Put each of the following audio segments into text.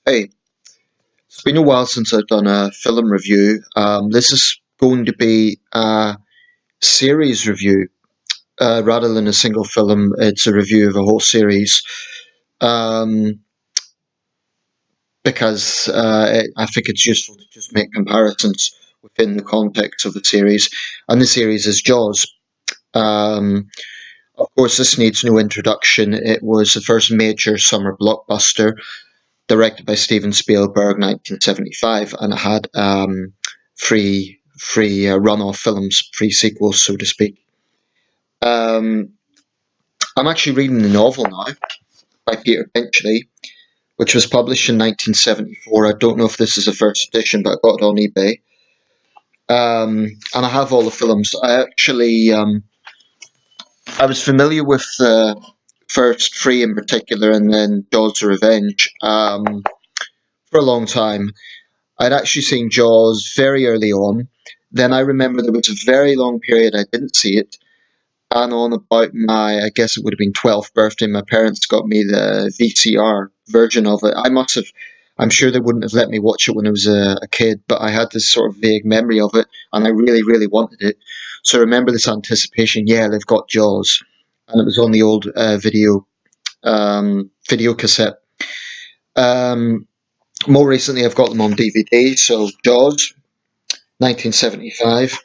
Hey, it's been a while since I've done a film review. This is going to be a series review rather than a single film. It's a review of a whole series um, because I think it's useful to just make comparisons within the context of the series. And the series is Jaws. Um, of course, this needs no introduction. It was the first major summer blockbuster directed by Steven Spielberg, 1975, and it had free run-off films, free sequels, so to speak. Um, I'm actually reading the novel now by Peter Benchley, which was published in 1974. I don't know if this is the first edition, but I got it on eBay. And I have all the films. I was familiar with the first three in particular, and then Jaws: The Revenge for a long time. I'd actually seen Jaws very early on. Then I remember there was a very long period I didn't see it. And on about my, I guess it would have been 12th birthday, my parents got me the VCR version of it. I'm sure they wouldn't have let me watch it when I was a kid, but I had this sort of vague memory of it, and I really, really wanted it. So I remember this anticipation. Yeah, they've got Jaws, and it was on the old video cassette. Um, More recently, I've got them on DVD. So Jaws, 1975,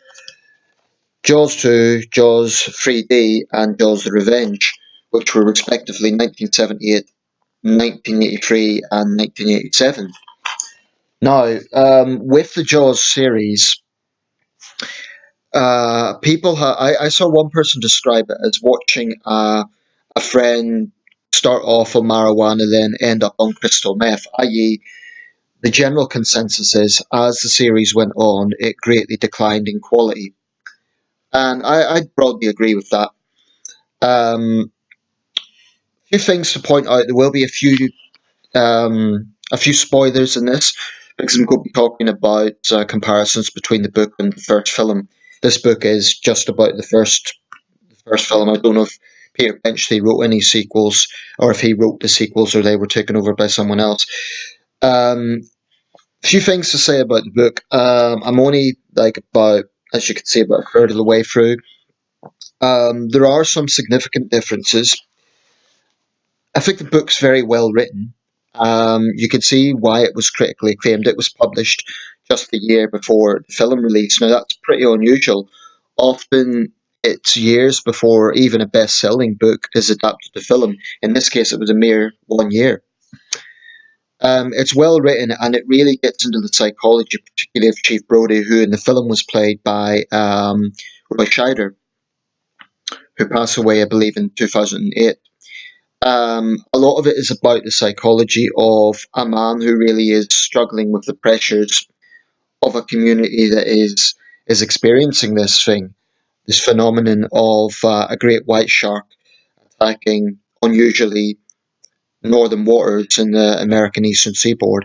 Jaws 2, Jaws 3D, and Jaws: The Revenge, which were respectively 1978, 1983, and 1987. Now, with the Jaws series, I saw one person describe it as watching a friend start off on marijuana, then end up on crystal meth, i.e., the general consensus is as the series went on, it greatly declined in quality. And I broadly agree with that. Um, few things to point out. There will be a few spoilers in this because I'm going to be talking about comparisons between the book and the first film. This book is just about the first film. I don't know if Peter Benchley wrote any sequels or if he wrote the sequels or they were taken over by someone else. Um, few things to say about the book. I'm only like about, as you can see, about a third of the way through. There are some significant differences. I think the book's very well written. You can see why it was critically acclaimed. It was published just the year before the film release. Now, that's pretty unusual. Often it's years before even a best selling book is adapted to film. In this case, it was a mere 1 year. It's well written and it really gets into the psychology, particularly of Chief Brody, who in the film was played by Roy Scheider, who passed away, I believe, in 2008. A lot of it is about the psychology of a man who really is struggling with the pressures of a community that is experiencing this phenomenon of a great white shark attacking unusually northern waters in the American eastern seaboard.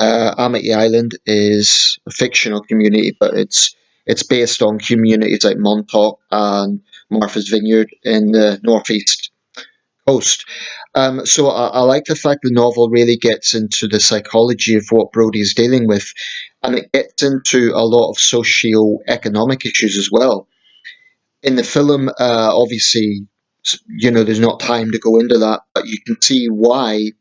Amity Island is a fictional community, but it's based on communities like Montauk and Martha's Vineyard in the northeast coast. So I like the fact the novel really gets into the psychology of what Brody is dealing with, and it gets into a lot of socio-economic issues as well. In the film, obviously, there's not time to go into that, but you can see why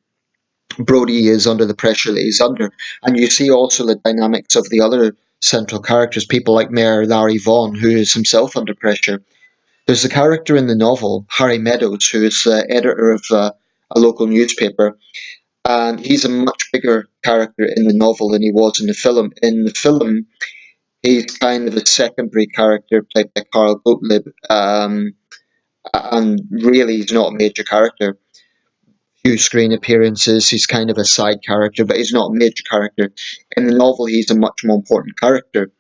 Brody is under the pressure that he's under, and you see also the dynamics of the other central characters, people like Mayor Larry Vaughn, who is himself under pressure. There's a character in the novel, Harry Meadows, who is the editor of a local newspaper, and he's a much bigger character in the novel than he was in the film. In the film, he's kind of a secondary character played by Carl Gottlieb, and really he's not a major character. Few screen appearances, he's kind of a side character, but he's not a major character. In the novel, he's a much more important character.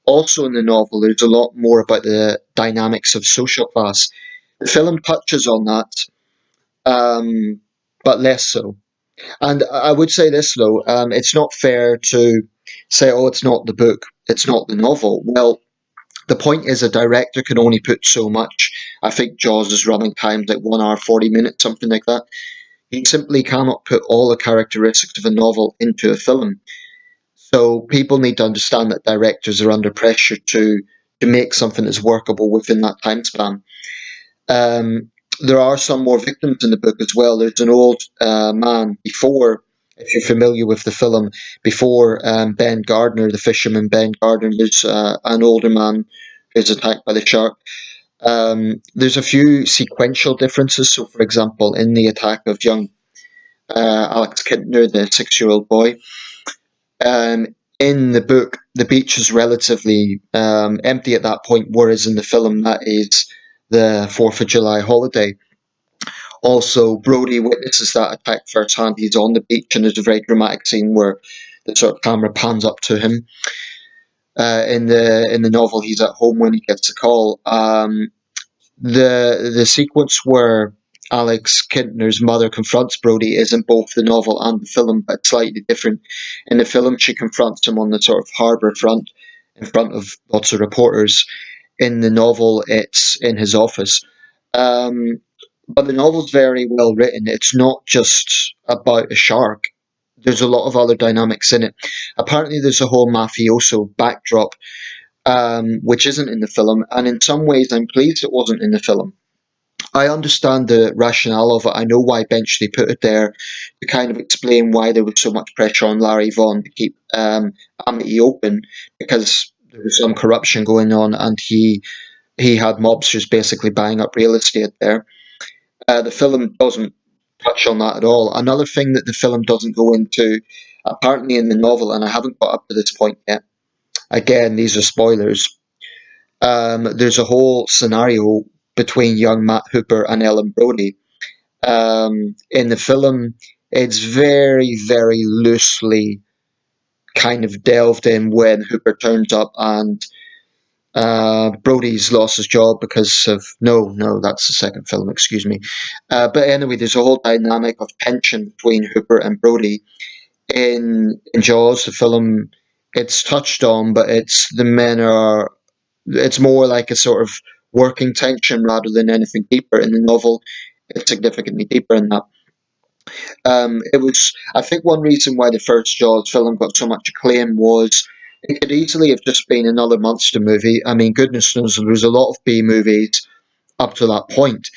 Also in the novel, there's a lot more about the dynamics of social class. The film touches on that, um, but less so. And I would say this though, it's not fair to say, oh, it's not the book, it's not the novel. Well, the point is a director can only put so much. I think Jaws is running times like 1 hour 40 minutes, something like that. He simply cannot put all the characteristics of a novel into a film. So people need to understand that directors are under pressure to make something that's workable within that time span. Um, there are some more victims in the book as well. There's an old man before, if you're familiar with the film, before Ben Gardner, the fisherman Ben Gardner. There's an older man who's attacked by the shark. There's a few sequential differences. So, for example, in the attack of young Alex Kintner, the 6-year-old boy, in the book, the beach is relatively empty at that point, whereas in the film, that is the 4th of July holiday. Also, Brody witnesses that attack firsthand. He's on the beach, and there's a very dramatic scene where the sort of camera pans up to him. In the novel, he's at home when he gets the call. The sequence where Alex Kintner's mother confronts Brody is in both the novel and the film, but slightly different. In the film, she confronts him on the sort of harbour front, in front of lots of reporters. In the novel, it's in his office. Um, but the novel's very well written. It's not just about a shark. There's a lot of other dynamics in it. Apparently, there's a whole mafioso backdrop, which isn't in the film, and in some ways, I'm pleased it wasn't in the film. I understand the rationale of it. I know why Benchley put it there to kind of explain why there was so much pressure on Larry Vaughan to keep Amity open, because there was some corruption going on, and he had mobsters basically buying up real estate there. The film doesn't touch on that at all. Another thing that the film doesn't go into, apparently in the novel, and I haven't got up to this point yet. Again, these are spoilers. There's a whole scenario between young Matt Hooper and Ellen Brody. In the film, it's very, very loosely kind of delved in when Hooper turns up and Brody's lost his job because of no, that's the second film. Excuse me. But anyway, there's a whole dynamic of tension between Hooper and Brody in Jaws. The film, it's touched on, but it's the men are. It's more like a sort of working tension rather than anything deeper. In the novel, it's significantly deeper in that. It was, I think, one reason why the first Jaws film got so much acclaim was it could easily have just been another monster movie. I mean, goodness knows there was a lot of B movies up to that point.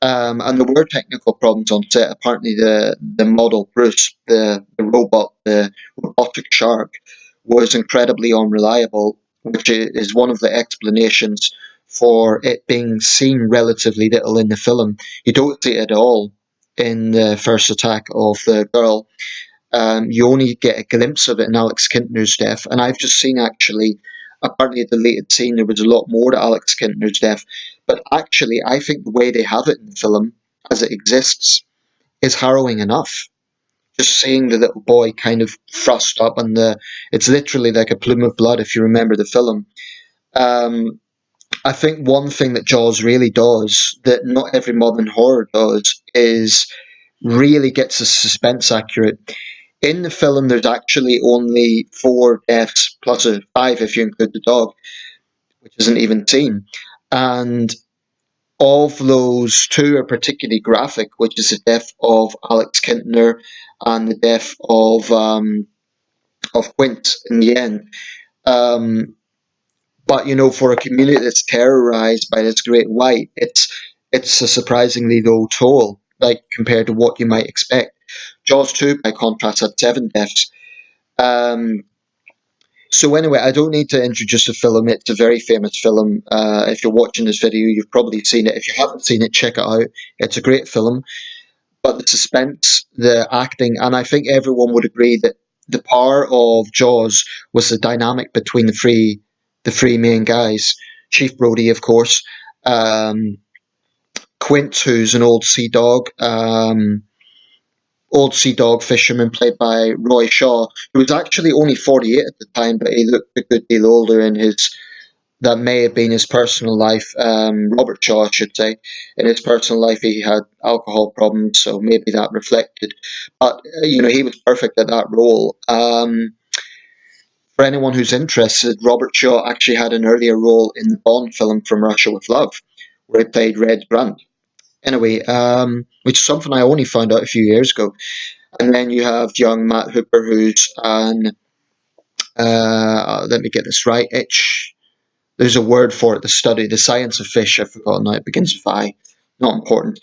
And there were technical problems on set. Apparently, the model Bruce, the robot, the robotic shark, was incredibly unreliable, which is one of the explanations for it being seen relatively little in the film. You don't see it at all in the first attack of the girl. You only get a glimpse of it in Alex Kintner's death, and I've just seen actually, apparently a deleted scene, there was a lot more to Alex Kintner's death, but actually I think the way they have it in the film, as it exists, is harrowing enough. Just seeing the little boy kind of thrust up, and it's literally like a plume of blood if you remember the film. Um, I think one thing that Jaws really does that not every modern horror does is really gets the suspense accurate. In the film, there's actually only 4 deaths plus a 5 if you include the dog, which isn't even seen. And of those, 2 are particularly graphic, which is the death of Alex Kintner and the death of Quint in the end. Um, but for a community that's terrorized by this great white, it's a surprisingly low toll, like compared to what you might expect. Jaws 2, by contrast, had 7 deaths. Um, so anyway, I don't need to introduce the film. It's a very famous film. If you're watching this video, you've probably seen it. If you haven't seen it, check it out. It's a great film. But the suspense, the acting, and I think everyone would agree that the power of Jaws was the dynamic between the three main guys. Chief Brody, of course, um, Quint, who's an old sea dog fisherman played by Roy Shaw, who was actually only 48 at the time, but he looked a good deal older in his. That may have been his personal life. Robert Shaw, I should say. In his personal life, he had alcohol problems, so maybe that reflected. But he was perfect at that role. For anyone who's interested, Robert Shaw actually had an earlier role in the Bond film From Russia with Love, where he played Red Grant. Anyway, which is something I only found out a few years ago. And then you have young Matt Hooper, who's an let me get this right. There's a word for it. The science of fish. I've forgotten now. It begins with I. Not important.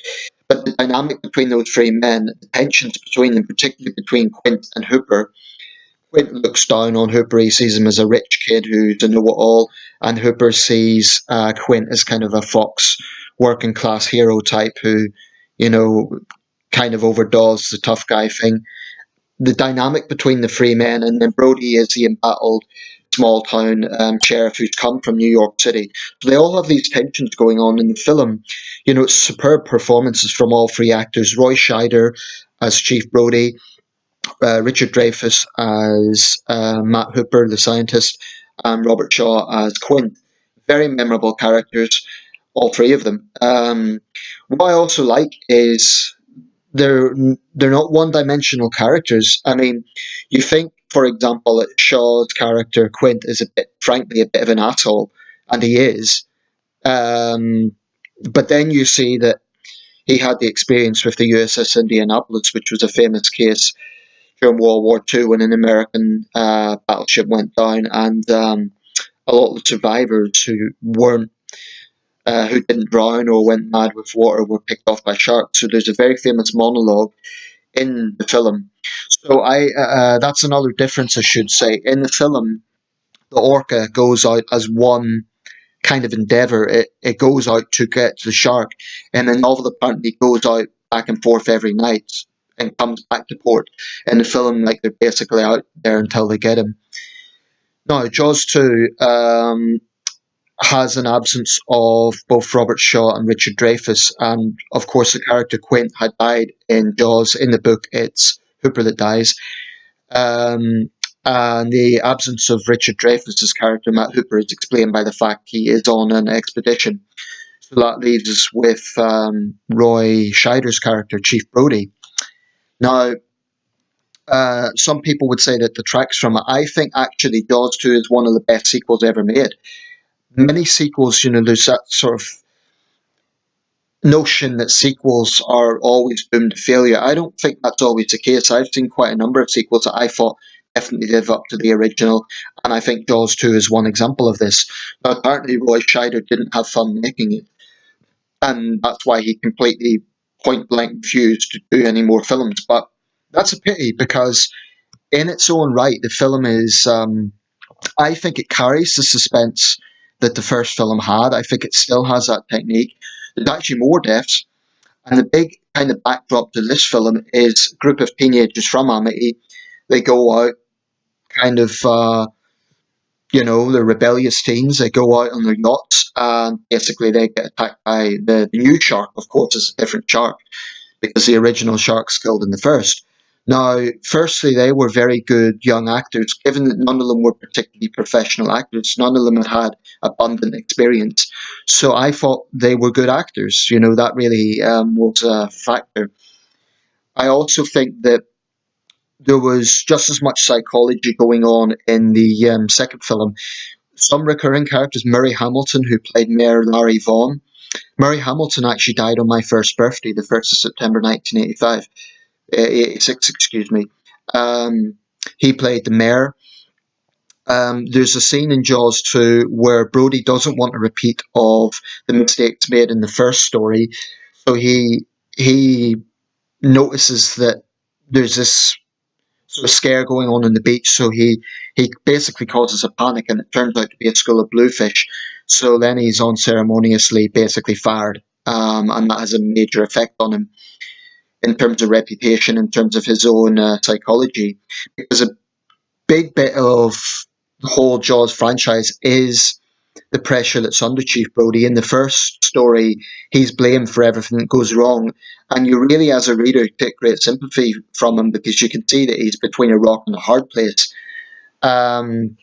But the dynamic between those three men, the tensions between them, particularly between Quint and Hooper. Quint looks down on Hooper. He sees him as a rich kid who's a know-it-all, and Hooper sees Quint as kind of a fox, working class hero type who, you know, kind of overdoes the tough guy thing. The dynamic between the three men, and then Brody is the embattled small town sheriff who's come from New York City. So they all have these tensions going on in the film. It's superb performances from all three actors. Roy Scheider as Chief Brody, Richard Dreyfuss as Matt Hooper, the scientist, and Robert Shaw as Quint. Very memorable characters, all three of them. What I also like is they're they're not one-dimensional characters. I mean, you think, for example, that Shaw's character Quint is frankly, a bit of an asshole, and he is. Um, but then you see that he had the experience with the USS Indianapolis, which was a famous case during World War II when an American battleship went down, and a lot of the survivors who didn't drown or went mad with water were picked off by sharks. So there's a very famous monologue in the film. So I that's another difference I should say. In the film, the orca goes out as one kind of endeavor. It goes out to get the shark, and the novel apparently goes out back and forth every night and comes back to port. In the film, like, they're basically out there until they get him. Now, Jaws 2 has an absence of both Robert Shaw and Richard Dreyfuss, and of course, the character Quint had died in Jaws. In the book, it's Hooper that dies. Um, and the absence of Richard Dreyfuss's character, Matt Hooper, is explained by the fact he is on an expedition. So that leaves us with Roy Scheider's character, Chief Brody. Now, some people would say that detracts from it. I think actually Jaws 2 is one of the best sequels ever made. Many sequels, there's that sort of notion that sequels are always doomed to failure. I don't think that's always the case. I've seen quite a number of sequels that I thought definitely live up to the original, and I think Jaws 2 is one example of this. Now, apparently, Roy Scheider didn't have fun making it, and that's why he completely point blank refused to do any more films. But that's a pity because, in its own right, the film is. I think it carries the suspense that the first film had. I think it still has that technique. There's actually more deaths. And the big kind of backdrop to this film is a group of teenagers from Amity. They go out, kind of, they're rebellious teens. They go out on their yachts, and basically they get attacked by the new shark. Of course, it's a different shark because the original shark's killed in the first. Now, firstly, they were very good young actors, given that none of them were particularly professional actors. None of them had abundant experience. So I thought they were good actors. That really was a factor. I also think that there was just as much psychology going on in the second film. Some recurring characters, Murray Hamilton, who played Mayor Larry Vaughn. Murray Hamilton actually died on my first birthday, the 1st of September 1985. 86, excuse me. Um, he played the mayor. There's a scene in Jaws 2 where Brody doesn't want a repeat of the mistakes made in the first story, so he notices that there's this sort of scare going on the beach. So he basically causes a panic, and it turns out to be a school of bluefish. So then he's unceremoniously basically fired, and that has a major effect on him in terms of reputation, in terms of his own psychology. Because a big bit of the whole Jaws franchise is the pressure that's under Chief Brody. In the first story, he's blamed for everything that goes wrong, and you really, as a reader, take great sympathy from him because you can see that he's between a rock and a hard place. Um,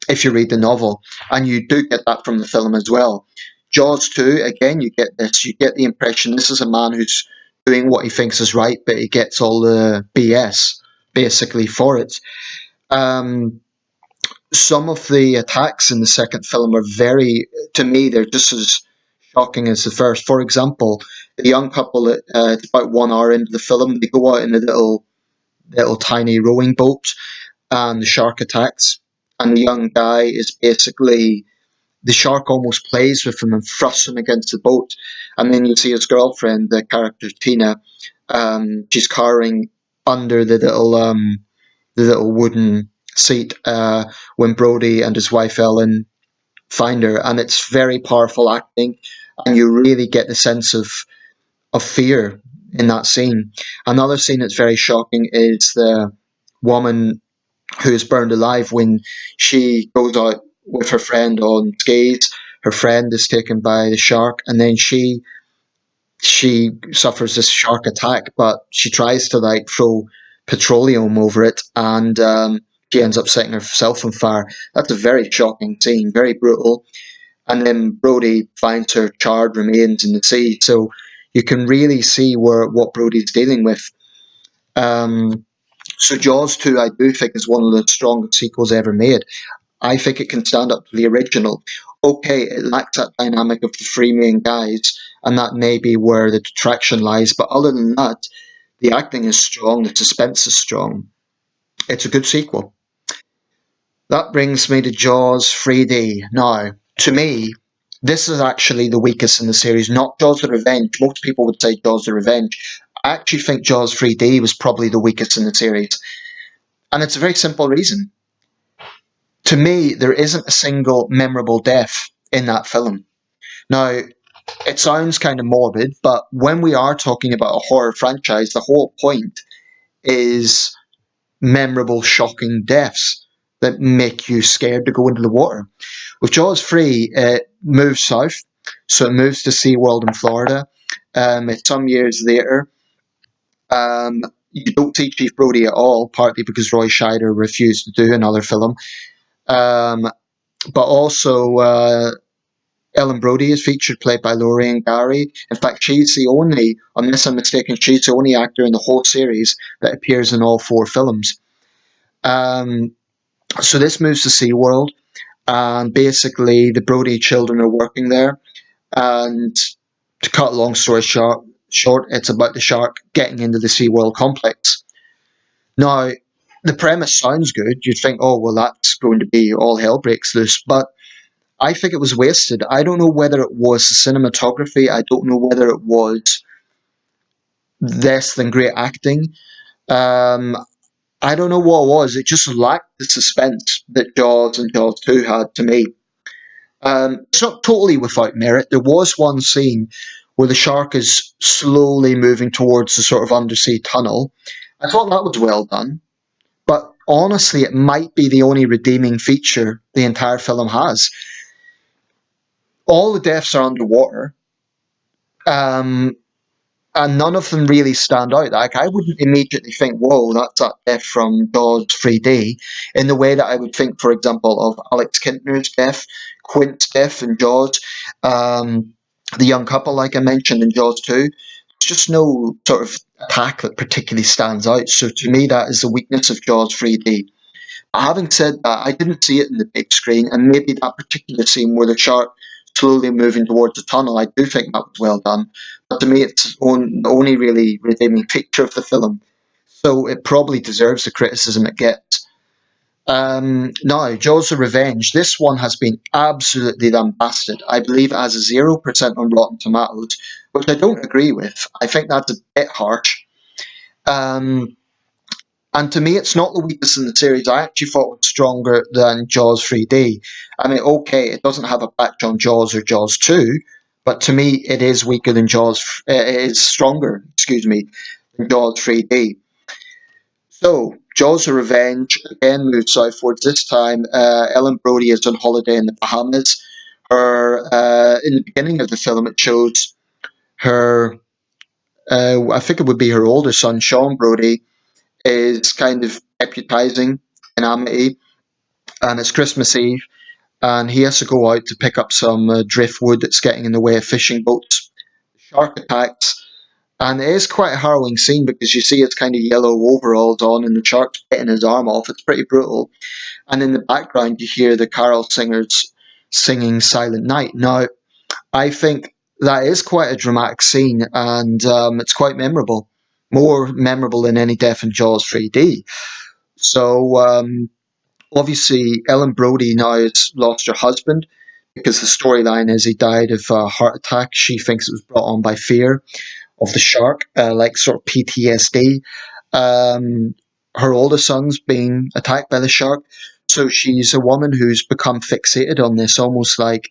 if you read the novel, and you do get that from the film as well. Jaws 2, again, you get this. You get the impression this is a man who's doing what he thinks is right, but he gets all the BS basically for it. Um, some of the attacks in the second film are to me, they're just as shocking as the first. For example, the young couple that it's about 1 hour into the film, they go out in a little tiny rowing boat, and the shark attacks, and the young guy is basically the shark almost plays with him and thrusts him against the boat, and then you see his girlfriend, the character Tina, she's cowering under the little wooden seat when Brody and his wife Ellen find her, and it's very powerful acting, and you really get the sense of fear in that scene. Another scene that's very shocking is the woman who is burned alive when she goes out with her friend on skis. Her friend is taken by the shark, and then she suffers this shark attack, but she tries to like throw petroleum over it, and she ends up setting herself on fire. That's a very shocking scene, very brutal. And then Brody finds her charred remains in the sea, so you can really see what Brody's dealing with. Um, so Jaws 2, I do think, is one of the strongest sequels ever made. I think it can stand up to the original. Okay, it lacks that dynamic of the three main guys, and that may be where the detraction lies. But other than that, the acting is strong, the suspense is strong. It's a good sequel. That brings me to Jaws 3D. Now, to me, this is actually the weakest in the series, not Jaws the Revenge. Most people would say Jaws the Revenge. I actually think Jaws 3D was probably the weakest in the series. And it's a very simple reason. To me, there isn't a single memorable death in that film. Now, it sounds kind of morbid, but when we are talking about a horror franchise, the whole point is memorable, shocking deaths that make you scared to go into the water. With Jaws 3, it moves south, so it moves to SeaWorld in Florida. It's some years later. Um, you don't see Chief Brody at all, partly because Roy Scheider refused to do another film. Um, but also, Ellen Brody is featured, played by Lorraine Gary. In fact, she's the only, unless I'm mistaken, she's the only actor in the whole series that appears in all four films. Um, so this moves to SeaWorld, and basically the Brody children are working there. And to cut a long story short, it's about the shark getting into the SeaWorld complex. Now, the premise sounds good. You'd think, oh, well, that's going to be all hell breaks loose. But I think it was wasted. I don't know whether it was the cinematography. I don't know whether it was less than great acting. Um, I don't know what it was. It just lacked the suspense that Jaws and Jaws 2 had to me. It's not totally without merit. There was one scene where the shark is slowly moving towards the sort of undersea tunnel. I thought that was well done. But honestly, it might be the only redeeming feature the entire film has. All the deaths are underwater. Um, and none of them really stand out. Like I wouldn't immediately think, "Whoa, that's that death from Jaws 3D," in the way that I would think, for example, of Alex Kintner's death, Quint's death in Jaws, um, the young couple, like I mentioned in Jaws 2. There's just no sort of attack that particularly stands out. So to me, that is the weakness of Jaws 3D. Having said that, I didn't see it in the big screen, and maybe that particular scene where the shark slowly moving towards the tunnel, I do think that was well done. But to me, it's the only really redeeming feature of the film, so it probably deserves the criticism it gets. Now, Jaws of Revenge. This one has been absolutely lambasted. I believe it has a 0% on Rotten Tomatoes, which I don't agree with. I think that's a bit harsh. Um, and to me, it's not the weakest in the series. I actually thought it was stronger than Jaws 3D. I mean, okay, it doesn't have a patch on Jaws or Jaws 2, but to me, it is weaker than Jaws. It is stronger, excuse me, than Jaws 3D. So, Jaws of Revenge again moves southwards. This time, Ellen Brody is on holiday in the Bahamas. Her in the beginning of the film, it shows her. I think it would be her older son, Sean Brody, is kind of deputizing in Amity, and it's Christmas Eve, and he has to go out to pick up some driftwood that's getting in the way of fishing boats. Shark attacks, and it is quite a harrowing scene because you see his kind of yellow overalls on, and the shark's getting his arm off. It's pretty brutal. And in the background, you hear the carol singers singing Silent Night. Now, I think that is quite a dramatic scene, and it's quite memorable, more memorable than any death in Jaws 3D. So obviously, Ellen Brody now has lost her husband because the storyline is he died of a heart attack. She thinks it was brought on by fear of the shark, like sort of PTSD. Um, Her older son's being attacked by the shark, so she's a woman who's become fixated on this, almost like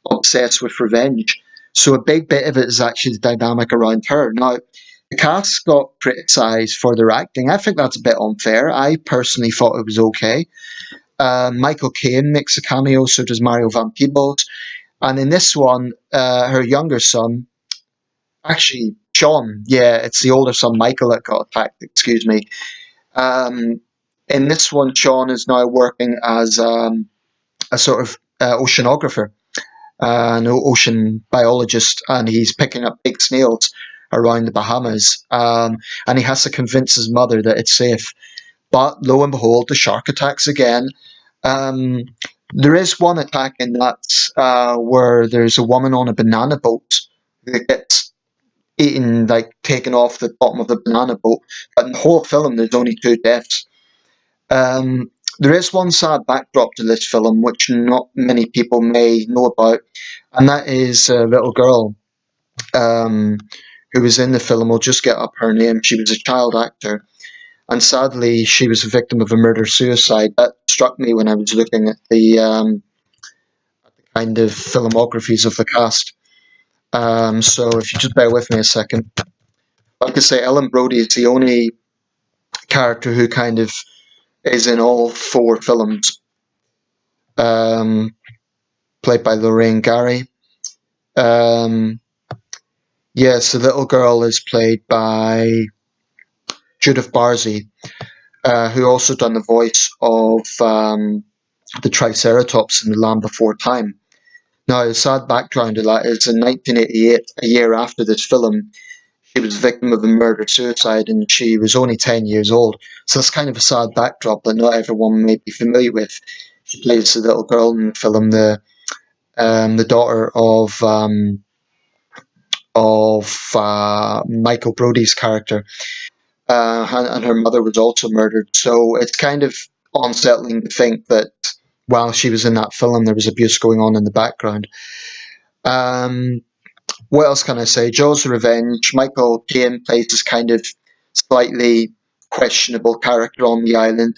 obsessed with revenge. So a big bit of it is actually the dynamic around her. Now, the cast got criticised for their acting. I think that's a bit unfair. I personally thought it was okay. Michael Caine makes a cameo, so does Mario Van Peebles. And in this one, her younger son, actually, Sean, yeah, it's the older son, Michael, that got attacked, excuse me. Um, in this one, Sean is now working as a sort of oceanographer, an ocean biologist, and he's picking up big snails around the Bahamas. And he has to convince his mother that it's safe. But lo and behold, the shark attacks again. Um, there is one attack in that where there's a woman on a banana boat that gets eaten, like taken off the bottom of the banana boat. But in the whole film, there's only two deaths. Um, there is one sad backdrop to this film, which not many people may know about, and that is a little girl um, who was in the film. I'll just get up her name. She was a child actor, and sadly, she was a victim of a murder suicide. That struck me when I was looking at the kind of filmographies of the cast. So if you just bear with me a second, like I say, Ellen Brody is the only character who kind of is in all four films, um, played by Lorraine Gary. Um, yes, the little girl is played by Judith Barzey, who also done the voice of the Triceratops in The Land Before Time. Now, the sad background of that is in 1988, a year after this film, she was a victim of a murder suicide and she was only 10 years old. So that's kind of a sad backdrop that not everyone may be familiar with. She plays the little girl in the film, the daughter of Michael Brody's character, and her mother was also murdered. So it's kind of unsettling to think that while she was in that film, there was abuse going on in the background. Um, what else can I say? Jaws: Revenge. Michael Caine plays this kind of slightly questionable character on the island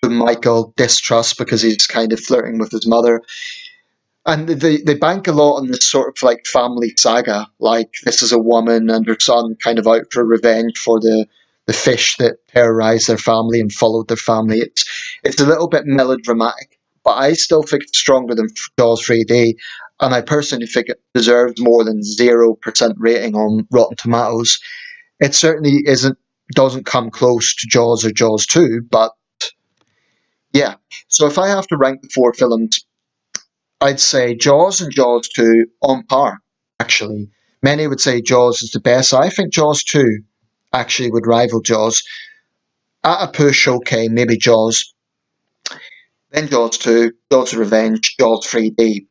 who Michael distrusts because he's kind of flirting with his mother. And they bank a lot on this sort of like family saga. Like, this is a woman and her son kind of out for revenge for the fish that terrorized their family and followed their family. It's a little bit melodramatic, but I still think it's stronger than Jaws 3D. And I personally think it deserves more than 0% rating on Rotten Tomatoes. It certainly doesn't come close to Jaws or Jaws 2, but yeah. So if I have to rank the four films, I'd say Jaws and Jaws 2 on par, actually. Many would say Jaws is the best. I think Jaws 2 actually would rival Jaws. At a push, okay, maybe Jaws, then Jaws 2, Jaws of Revenge, Jaws 3D.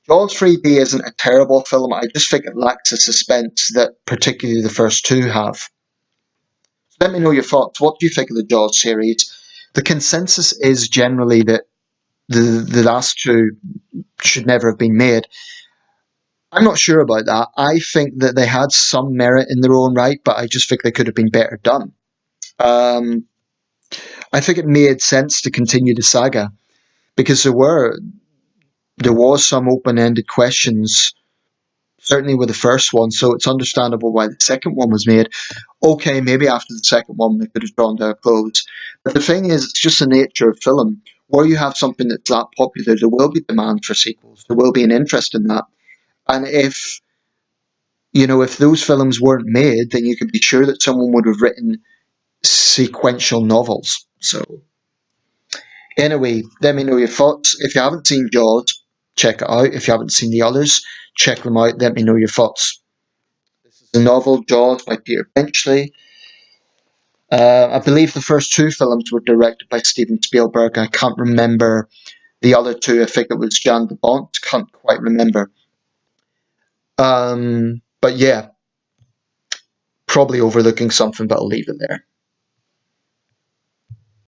Jaws 3D isn't a terrible film, I just think it lacks the suspense that particularly the first two have. Let me know your thoughts. What do you think of the Jaws series? The consensus is generally that the last two should never have been made. I'm not sure about that. I think that they had some merit in their own right, but I just think they could have been better done. Um, I think it made sense to continue the saga because there was some open-ended questions, certainly with the first one, so it's understandable why the second one was made. Okay, maybe after the second one they could have drawn their clothes. But the thing is, it's just the nature of film. Where you have something that's that popular, there will be demand for sequels. There will be an interest in that. And if those films weren't made, then you could be sure that someone would have written sequential novels. So, anyway, let me know your thoughts. If you haven't seen Jaws, check it out. If you haven't seen the others, check them out. Let me know your thoughts. This is the novel Jaws by Peter Benchley. I believe the first two films were directed by Steven Spielberg. I can't remember the other two. I think it was Jan de Bont. Can't quite remember. But yeah, probably overlooking something, but I'll leave it there.